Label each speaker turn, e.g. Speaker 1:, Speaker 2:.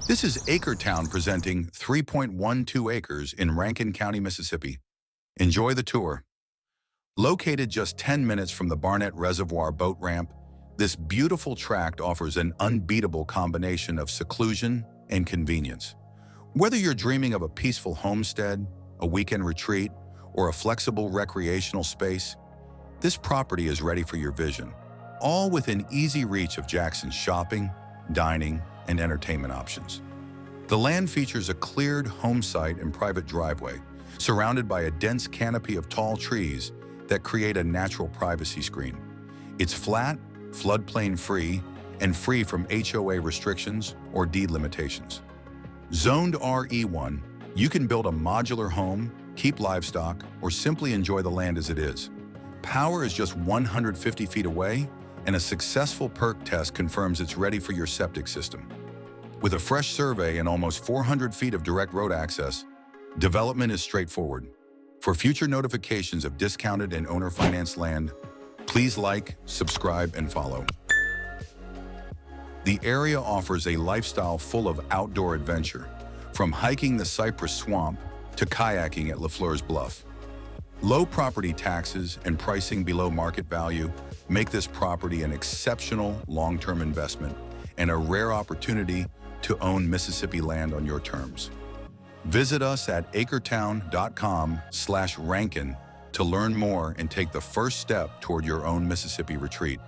Speaker 1: This is Acretown presenting 3.12 acres in Rankin County, Mississippi. Enjoy the tour. Located just 10 minutes from the Barnett Reservoir boat ramp, this beautiful tract offers an unbeatable combination of seclusion and convenience. Whether you're dreaming of a peaceful homestead, a weekend retreat, or a flexible recreational space, this property is ready for your vision, all within easy reach of Jackson's shopping, dining, and entertainment options. The land features a cleared home site and private driveway, surrounded by a dense canopy of tall trees that create a natural privacy screen. It's flat, floodplain free, and free from HOA restrictions or deed limitations. Zoned RE1, you can build a modular home, keep livestock, or simply enjoy the land as it is. Power is just 150 feet away, and a successful Perc test confirms it's ready for your septic system. With a fresh survey and almost 400 feet of direct road access, development is straightforward. For future notifications of discounted and owner-financed land, please like, subscribe, and follow. The area offers a lifestyle full of outdoor adventure, from hiking the Cypress Swamp to kayaking at LeFleur's Bluff. Low property taxes and pricing below market value make this property an exceptional long-term investment and a rare opportunity to own Mississippi land on your terms. Visit us at acretown.com/Rankin to learn more and take the first step toward your own Mississippi retreat.